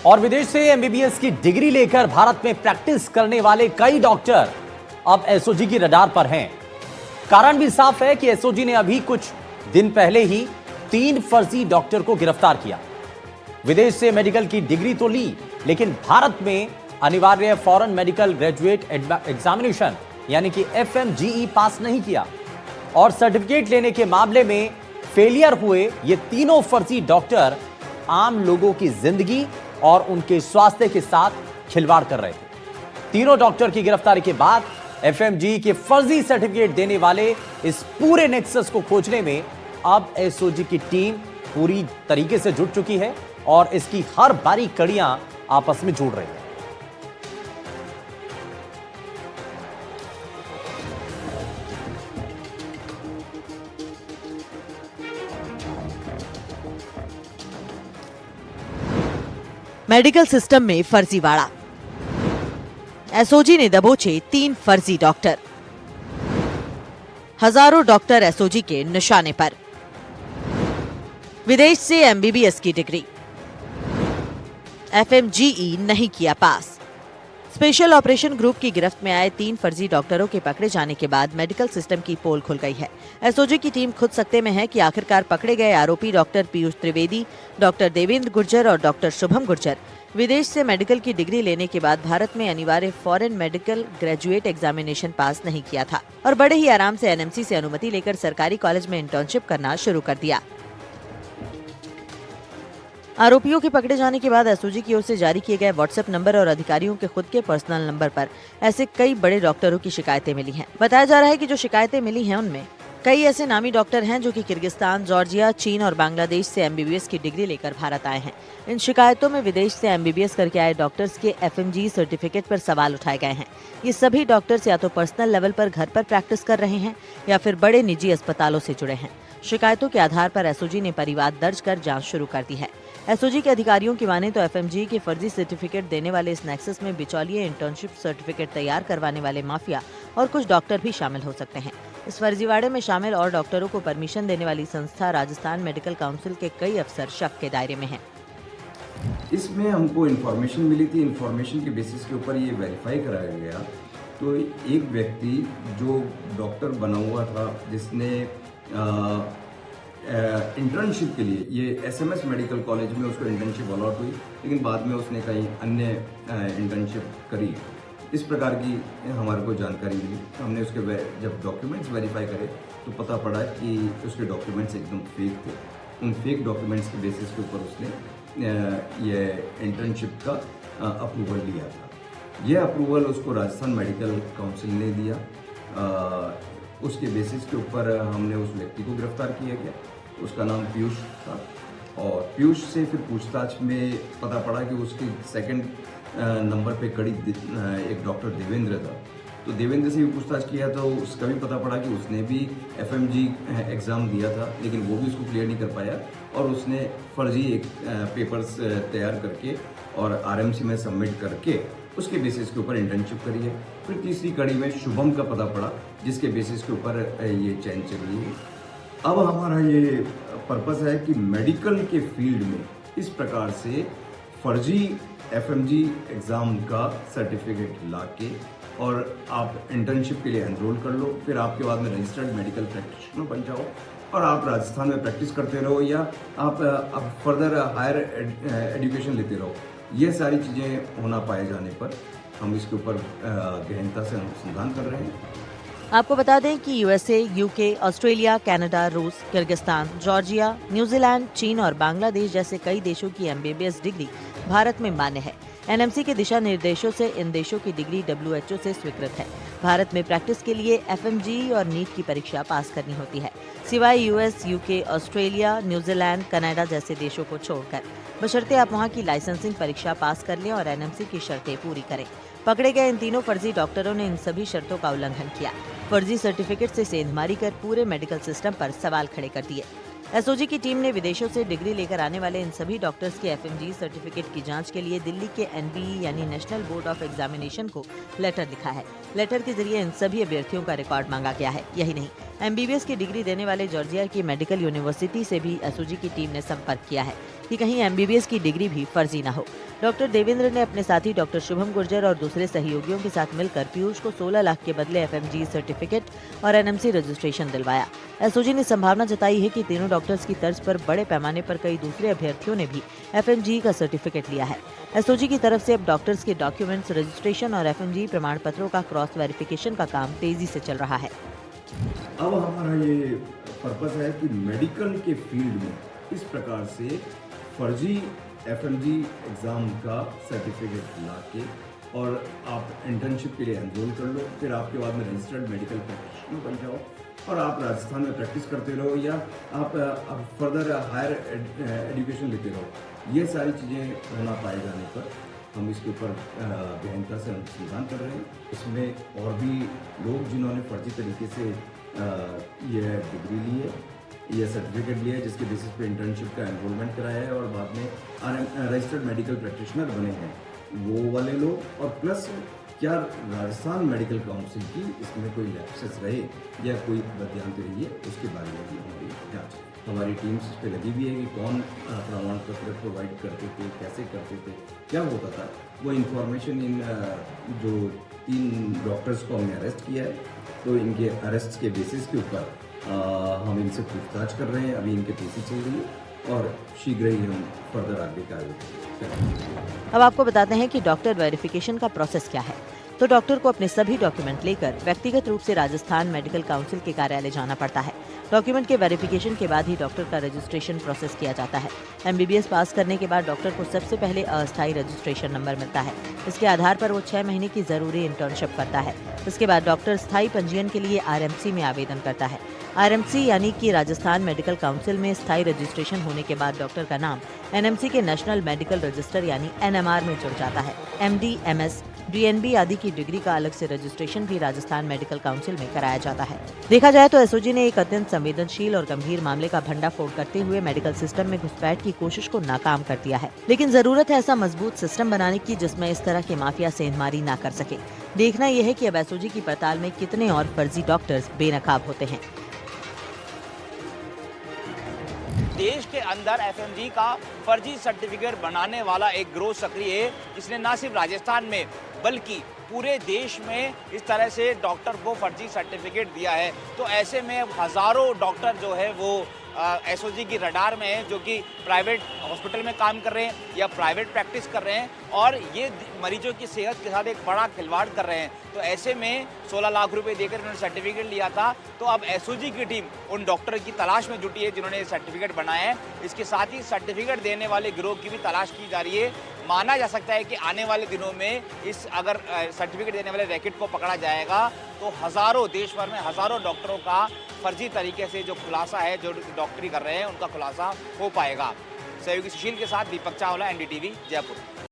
और विदेश से एमबीबीएस की डिग्री लेकर भारत में प्रैक्टिस करने वाले कई डॉक्टर अब एसओजी की रडार पर हैं। कारण भी साफ है कि एसओजी ने अभी कुछ दिन पहले ही 3 फर्जी डॉक्टर को गिरफ्तार किया। विदेश से मेडिकल की डिग्री तो ली, लेकिन भारत में अनिवार्य फॉरेन मेडिकल ग्रेजुएट एग्जामिनेशन यानी कि एफएमजीई पास नहीं किया और सर्टिफिकेट लेने के मामले में फेलियर हुए ये तीनों फर्जी डॉक्टर आम लोगों की जिंदगी और उनके स्वास्थ्य के साथ खिलवाड़ कर रहे थे। तीनों डॉक्टर की गिरफ्तारी के बाद एफएमजीई के फर्जी सर्टिफिकेट देने वाले इस पूरे नेक्सस को खोजने में अब एसओजी की टीम पूरी तरीके से जुट चुकी है और इसकी हर बारीक कड़ियां आपस में जुड़ रही है। मेडिकल सिस्टम में फर्जीवाड़ा, एसओजी ने दबोचे 3 फर्जी डॉक्टर। हजारों डॉक्टर एसओजी के निशाने पर। विदेश से एमबीबीएस की डिग्री, एफएमजीई नहीं किया पास। स्पेशल ऑपरेशन ग्रुप की गिरफ्त में आए 3 फर्जी डॉक्टरों के पकड़े जाने के बाद मेडिकल सिस्टम की पोल खुल गई है। एसओजी की टीम खुद सकते में है कि आखिरकार पकड़े गए आरोपी डॉक्टर पीयूष त्रिवेदी, डॉक्टर देवेंद्र गुर्जर और डॉक्टर शुभम गुर्जर विदेश से मेडिकल की डिग्री लेने के बाद भारत में अनिवार्य फॉरेन मेडिकल ग्रेजुएट एग्जामिनेशन पास नहीं किया था और बड़े ही आराम से एनएमसी से अनुमति लेकर सरकारी कॉलेज में इंटर्नशिप करना शुरू कर दिया। आरोपियों के पकड़े जाने के बाद एसओजी की ओर से जारी किए गए व्हाट्सएप नंबर और अधिकारियों के खुद के पर्सनल नंबर पर ऐसे कई बड़े डॉक्टरों की शिकायतें मिली हैं। बताया जा रहा है कि जो शिकायतें मिली हैं उनमें कई ऐसे नामी डॉक्टर हैं जो कि किर्गिस्तान, जॉर्जिया, चीन और बांग्लादेश से एमबीबीएस की डिग्री लेकर भारत आए हैं। इन शिकायतों में विदेश से एमबीबीएस करके आए डॉक्टर्स के एफएमजी सर्टिफिकेट पर सवाल उठाए गए हैं। ये सभी डॉक्टर्स या तो पर्सनल लेवल पर घर पर प्रैक्टिस कर रहे हैं या फिर बड़े निजी अस्पतालों से जुड़े हैं। शिकायतों के आधार पर एसओजी ने परिवाद दर्ज कर जांच शुरू कर दी है। एसओजी के अधिकारियों की माने तो एफएमजी के फर्जी सर्टिफिकेट देने वाले इस नेक्सस में बिचौलिए, इंटर्नशिप सर्टिफिकेट तैयार करवाने वाले माफिया और कुछ डॉक्टर भी शामिल हो सकते हैं। इस फर्जीवाड़े में शामिल और डॉक्टरों को परमिशन देने वाली संस्था राजस्थान मेडिकल काउंसिल के कई अफसर शक के दायरे में हैं। इसमें हमको इन्फॉर्मेशन मिली थी, इन्फॉर्मेशन के बेसिस के ऊपर ये वेरीफाई कराया गया। तो एक व्यक्ति जो डॉक्टर बना हुआ था, जिसने इंटर्नशिप के लिए ये एसएमएस मेडिकल कॉलेज में उसको इंटर्नशिप अलॉट हुई, लेकिन बाद में उसने कहीं अन्य इंटर्नशिप करी। इस प्रकार की हमारे को जानकारी मिली। हमने उसके जब डॉक्यूमेंट्स वेरीफाई करे तो पता पड़ा कि उसके डॉक्यूमेंट्स एकदम फेक थे। उन फेक डॉक्यूमेंट्स के बेसिस के ऊपर उसने ये इंटर्नशिप का अप्रूवल लिया था। ये अप्रूवल उसको राजस्थान मेडिकल काउंसिल ने दिया। उसके बेसिस के ऊपर हमने उस व्यक्ति को गिरफ्तार किया गया। उसका नाम पीयूष था और पीयूष से फिर पूछताछ में पता पड़ा कि उसके सेकंड नंबर पे कड़ी एक डॉक्टर देवेंद्र था। तो देवेंद्र से भी पूछताछ किया तो उसका भी पता पड़ा कि उसने भी एफएमजी एग्ज़ाम दिया था, लेकिन वो भी उसको क्लियर नहीं कर पाया और उसने फर्जी एक पेपर्स तैयार करके और आरएमसी में सबमिट करके उसके बेसिस के ऊपर इंटर्नशिप करी है। फिर तीसरी कड़ी में शुभम का पता पड़ा, जिसके बेसिस के ऊपर ये चैन चल रही है। अब हमारा ये पर्पस है कि मेडिकल के फील्ड में इस प्रकार से फर्जी एफएमजी एग्ज़ाम का सर्टिफिकेट लाके और आप इंटर्नशिप के लिए एनरोल कर लो, फिर आपके बाद में रजिस्टर्ड मेडिकल प्रैक्टिशनर बन जाओ और आप राजस्थान में प्रैक्टिस करते रहो या आप फर्दर हायर एजुकेशन लेते रहो। ये सारी चीज़ें होना पाए जाने पर हम इसके ऊपर गहनता से अनुसंधान कर रहे हैं। आपको बता दें कि यूएसए, यूके, ऑस्ट्रेलिया, कनाडा, रूस, किर्गिस्तान, जॉर्जिया, न्यूजीलैंड, चीन और बांग्लादेश जैसे कई देशों की एमबीबीएस डिग्री भारत में मान्य है। एनएमसी के दिशा निर्देशों से इन देशों की डिग्री डब्ल्यूएचओ से स्वीकृत है। भारत में प्रैक्टिस के लिए एफएमजी और नीट की परीक्षा पास करनी होती है, सिवाय US, UK, Australia, New Zealand, Canada जैसे देशों को छोड़कर, बशर्ते आप वहां की लाइसेंसिंग परीक्षा पास कर लें और एनएमसी की शर्तें पूरी करें। पकड़े गए इन तीनों फर्जी डॉक्टरों ने इन सभी शर्तों का उल्लंघन किया, फर्जी सर्टिफिकेट से सेंधमारी कर पूरे मेडिकल सिस्टम पर सवाल खड़े कर दिए। एसओजी की टीम ने विदेशों से डिग्री लेकर आने वाले इन सभी डॉक्टर्स के एफएमजी सर्टिफिकेट की जांच के लिए दिल्ली के एनबीई यानी नेशनल बोर्ड ऑफ एग्जामिनेशन को लेटर लिखा है। लेटर के जरिए इन सभी अभ्यर्थियों का रिकॉर्ड मांगा गया है। यही नहीं, एमबीबीएस की डिग्री देने वाले जॉर्जिया की मेडिकल यूनिवर्सिटी से भी एसओजी की टीम ने संपर्क किया है कि कहीं एमबीबीएस की डिग्री भी फर्जी न हो। डॉक्टर देवेंद्र ने अपने साथी डॉक्टर शुभम गुर्जर और दूसरे सहयोगियों के साथ मिलकर पीयूष को 16 लाख के बदले एफएमजी सर्टिफिकेट और एनएमसी रजिस्ट्रेशन दिलवाया। एसओजी ने संभावना जताई है कि तीनों डॉक्टर्स की तर्ज पर बड़े पैमाने पर कई दूसरे अभ्यर्थियों ने भी एफएमजी का सर्टिफिकेट लिया है। एसओजी की तरफ से अब डॉक्टर्स के डॉक्यूमेंट्स, रजिस्ट्रेशन और एफएमजी प्रमाण पत्रों का क्रॉस वेरिफिकेशन का काम तेजी से चल रहा है। अब हमारा ये पर्पस है कि मेडिकल के फील्ड में इस प्रकार से फर्जी एफएमजी एग्ज़ाम का सर्टिफिकेट लाके और आप इंटर्नशिप के लिए एनरोल कर लो, फिर आपके बाद में रजिस्टर्ड मेडिकल प्रैक्टिशनर बन जाओ और आप राजस्थान में प्रैक्टिस करते रहो या आप फर्दर हायर एजुकेशन लेते रहो। ये सारी चीज़ें होना पाए जाने पर हम इसके ऊपर गहनता से अनुसंधान कर रहे हैं। इसमें और भी लोग जिन्होंने फर्जी तरीके से ये डिग्री ली है, ये सर्टिफिकेट लिया है, जिसके बेसिस पे इंटर्नशिप का एनरोलमेंट कराया है और बाद में रजिस्टर्ड मेडिकल प्रैक्टिशनर बने हैं, वो वाले लोग। और प्लस क्या राजस्थान मेडिकल काउंसिल की इसमें कोई लैप्सेस रहे या कोई बदयांत रही है, उसके बारे में भी हमारी जाँच है। हमारी टीम्स इस पर लगी हुई है कि कौन प्रमाण पत्र प्रोवाइड करते थे, कैसे करते थे, क्या होता था। वो इन्फॉर्मेशन इन जो 3 डॉक्टर्स को हमने अरेस्ट किया है, तो इनके अरेस्ट के बेसिस के ऊपर हम इनसे पूछताछ कर रहे हैं। अभी इनके पीसी चल रही है और शीघ्र ही हम फर्दर आगे कार्रवाई करेंगे। अब आपको बताते हैं कि डॉक्टर वेरिफिकेशन का प्रोसेस क्या है। तो डॉक्टर को अपने सभी डॉक्यूमेंट लेकर व्यक्तिगत रूप से राजस्थान मेडिकल काउंसिल के कार्यालय जाना पड़ता है। डॉक्यूमेंट के वेरिफिकेशन के बाद ही डॉक्टर का रजिस्ट्रेशन प्रोसेस किया जाता है। एमबीबीएस पास करने के बाद डॉक्टर को सबसे पहले अस्थायी रजिस्ट्रेशन नंबर मिलता है। इसके आधार पर वो 6 महीने की जरूरी इंटर्नशिप करता है। इसके बाद डॉक्टर स्थायी पंजीयन के लिए आरएमसी में आवेदन करता है। आरएमसी यानी कि राजस्थान मेडिकल काउंसिल में स्थायी रजिस्ट्रेशन होने के बाद डॉक्टर का नाम एनएमसी के नेशनल मेडिकल रजिस्टर यानी एनएमआर में जुड़ जाता है। एमडी, एमएस, डीएनबी आदि की डिग्री का अलग से रजिस्ट्रेशन भी राजस्थान मेडिकल काउंसिल में कराया जाता है। देखा जाए तो एसओजी ने एक अत्यंत संवेदनशील और गंभीर मामले का भंडाफोड़ करते हुए मेडिकल सिस्टम में घुसपैठ की कोशिश को नाकाम कर दिया है। लेकिन जरूरत है ऐसा मजबूत सिस्टम बनाने की जिसमें इस तरह के माफिया सेंधमारी ना कर सके। देखना यह है कि अब एसओजी की पड़ताल में कितने और फर्जी डॉक्टर्स बेनकाब होते हैं। देश के अंदर एफएमजी का फर्जी सर्टिफिकेट बनाने वाला एक गिरोह सक्रिय है, जिसने न सिर्फ राजस्थान में बल्कि पूरे देश में इस तरह से डॉक्टर को फर्जी सर्टिफिकेट दिया है। तो ऐसे में हज़ारों डॉक्टर जो है वो एसओजी की रडार में है, जो कि प्राइवेट हॉस्पिटल में काम कर रहे हैं या प्राइवेट प्रैक्टिस कर रहे हैं और ये मरीजों की सेहत के साथ एक बड़ा खिलवाड़ कर रहे हैं। तो ऐसे में 16 लाख रुपए देकर उन्होंने सर्टिफिकेट लिया था। तो अब एसओजी की टीम उन डॉक्टर की तलाश में जुटी है जिन्होंने ये सर्टिफिकेट बनाए हैं। इसके साथ ही सर्टिफिकेट देने वाले गिरोह की भी तलाश की जा रही है। माना जा सकता है कि आने वाले दिनों में इस अगर सर्टिफिकेट देने वाले रैकेट को पकड़ा जाएगा तो हज़ारों, देश भर में हज़ारों डॉक्टरों का फर्जी तरीके से जो खुलासा है, जो डॉक्टरी कर रहे हैं, उनका खुलासा हो पाएगा। सहयोगी सुशील के साथ दीपक चावला, एनडीटीवी, जयपुर।